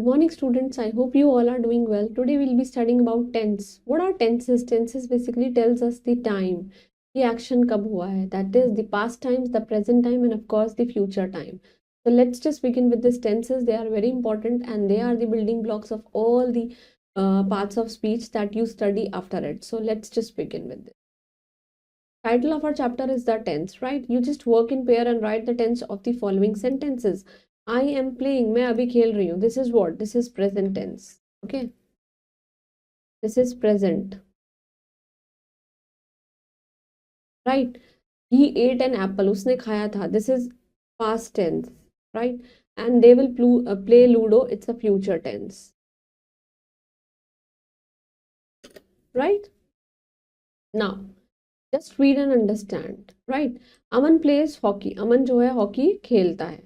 morning, students. I hope you all are doing well. Today we'll be studying about tense. What are tenses? Tenses basically tells us the time, the action कब हुआ है. That is the past times, the present time, and of course the future time. So let's just begin with these tenses. They are very important and they are the building blocks of all the parts of speech that you study after it. So let's just begin with this. Title of our chapter is the tense, right? You just work in pair and write the tense of the following sentences. I am playing, मैं अभी खेल रही हूँ. This is what? This is present tense. Okay. This is present. Right. He ate an apple. उसने खाया था. This is past tense. Right. And they will play Ludo. It's a future tense. Right. Now, just read and understand. Right. Aman plays hockey. Aman जो है hockey खेलता है.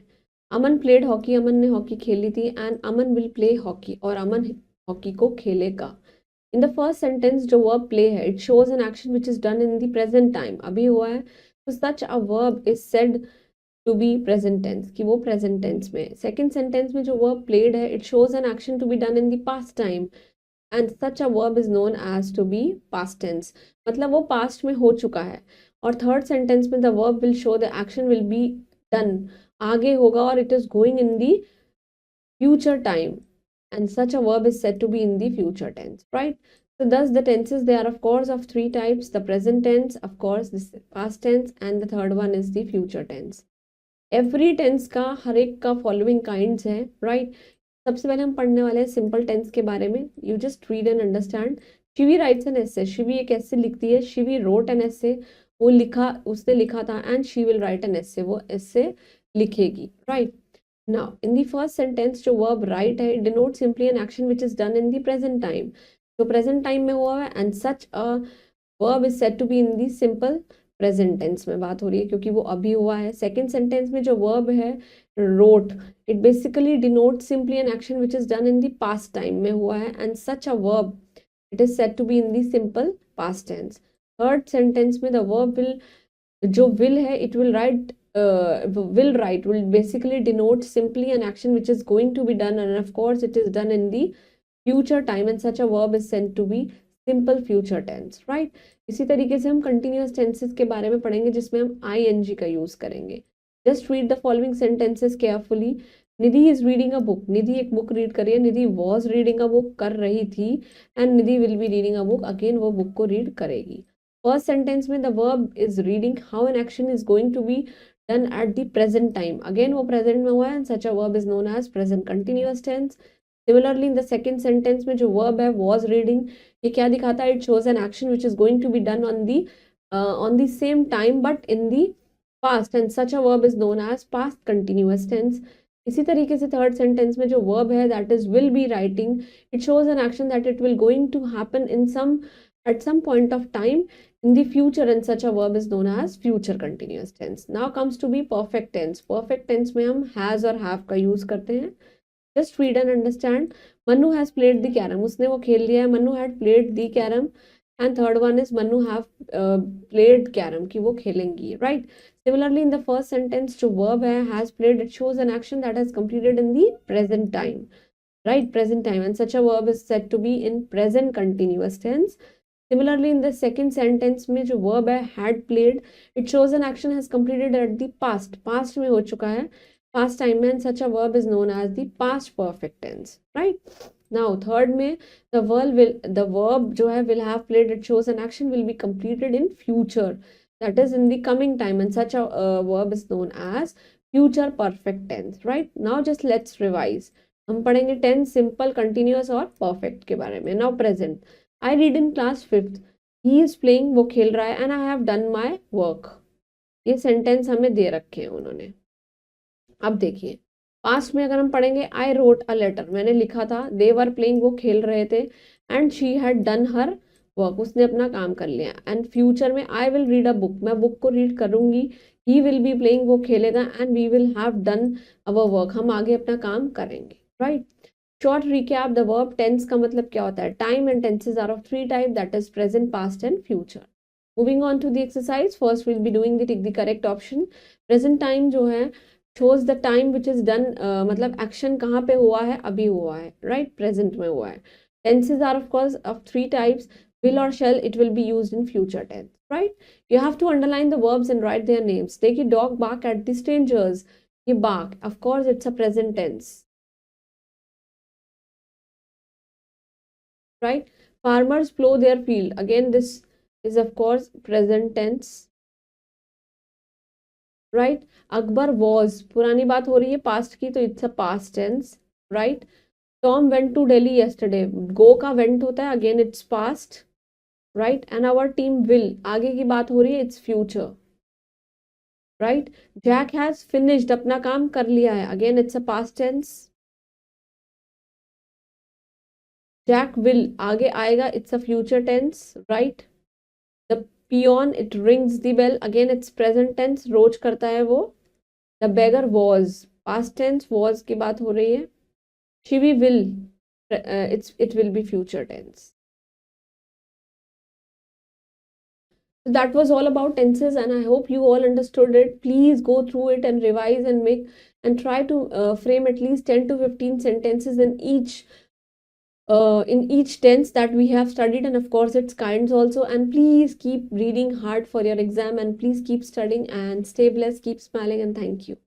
अमन played hockey, अमन ने hockey खेली थी and Aman will play hockey और Aman hockey को खेलेगा. इन द फर्स्ट सेंटेंस जो वर्ब प्ले है, it shows an action which is done in the present time. अभी हुआ है तो such a verb is said to be present tense, कि वो प्रेजेंट टेंस में. सेकंड सेंटेंस में जो वर्ब प्लेड है, it shows an action to be done in the past time and such a verb is known as to be past tense, मतलब वो past में हो चुका है. और थर्ड सेंटेंस में the verb will show the action will be done, आगे होगा और it is going in the future time and such a verb is said to be in the future tense, right? So thus the tenses, they are of course of three types: the present tense, of course this past tense, and the third one is the future tense. Every tense का हर एक का following kinds है, right? सबसे पहले हम पढ़ने वाले हैं सिंपल टेंस के बारे में. You just read and understand. Shivi writes an essay. Shivi एक ऐसे लिखती है. Shivi wrote an essay. वो लिखा, उसने लिखा था. And she will write an essay. वो essay लिखेगी, right? Now, in the first sentence, जो verb write है, it denotes simply an action which is done in the present time. तो present time में हुआ है and such a verb is said to be in the simple present tense में बात हो रही है क्योंकि वो अभी हुआ है. Second sentence में जो verb है wrote, it basically denotes simply an action which is done in the past time में हुआ है and such a verb it is said to be in the simple past tense. Third sentence में the verb will, जो will है, it will write will basically denote simply an action which is going to be done and of course it is done in the future time and such a verb is said to be simple future tense, right? इसी तरीके से हम continuous tenses के बारे में पढ़ेंगे जिसमें हम ing का यूज करेंगे. Just read the following sentences carefully. Nidhi is reading a book. निधि एक बुक रीड कर रही है. निधि was reading a book, कर रही थी, and Nidhi will be reading a book, again वो बुक को रीड करेगी. First sentence में the verb is reading, how an action is going to be done at the present time, again वो present में हुआ है and such a verb is known as present continuous tense. Similarly in the second sentence में जो verb है was reading, ये क्या दिखाता है? It shows an action which is going to be done on the same time but in the past and such a verb is known as past continuous tense. इसी तरीके से third sentence में जो verb है that is will be writing, it shows an action that it will going to happen in at some point of time in the future and such a verb is known as future continuous tense. Now comes to be perfect tense. Perfect tense में हम has और have का use करते हैं. Just read and understand. Manu has played the carom. उसने वो खेल लिया है. Manu had played the carom. And third one is Manu have played carom, कि वो खेलेंगी, right? Similarly in the first sentence जो verb है has played, it shows an action that has completed in the present time, right? Present time, and such a verb is said to be in present continuous tense. Similarly in the second sentence में जो verb है had played, it shows an action has completed at the past में हो चुका है, past time में, and such a verb is known as the past perfect tense, right? Now third में the verb जो है will have played, it shows an action will be completed in future, that is in the coming time, and such a verb is known as future perfect tense, right? Now just let's revise. हम पढ़ेंगे tense, simple, continuous और perfect के बारे में. Now present. I read in class 5th. He is playing, वो खेल रहा है, and I have done my work. ये सेंटेंस हमें दे रखे हैं उन्होंने. अब देखिए पास्ट में अगर हम पढ़ेंगे I wrote a letter, मैंने लिखा था. They were playing, वो खेल रहे थे, and she had done her work, उसने अपना काम कर लिया. And future में I will read a book, मैं बुक को रीड करूंगी. He will be playing, वो खेलेगा, and we will have done our work, हम आगे अपना काम करेंगे, right? Short recap, the verb tense का मतलब क्या होता है? Time and tenses are of three types, that is present, past and future. Moving on to the exercise, first we'll be doing the correct option. Present time जो है shows the time which is done, मतलब action कहाँ पे हुआ है, अभी हुआ है, right, present में हुआ है. Tenses are of course of three types: will or shall. It will be used in future tense, right? You have to underline the verbs and write their names. देखिए dog bark at the strangers, ये bark, of course it's a present tense, right? Farmers plow their field, again this is of course present tense, right? Akbar was, पुरानी बात हो रही है past की, तो it's a past tense, right? Tom went to Delhi yesterday, go का went होता है, again it's past, right? And our team will, आगे की बात हो रही है, it's future, right? Jack has finished, अपना काम कर लिया है, again it's a past tense. Jack will, आगे आएगा, it's a future tense, right? The peon, it rings the bell, again it's present tense, रोज करता है वो. The beggar was, past tense, was की बात हो रही है. She will, it will be future tense. So that was all about tenses, and I hope you all understood it. Please go through it and revise and make and try to frame at least 10 to 15 sentences in each tense that we have studied, and of course its kinds also. And please keep reading hard for your exam, and please keep studying and stay blessed, keep smiling, and thank you.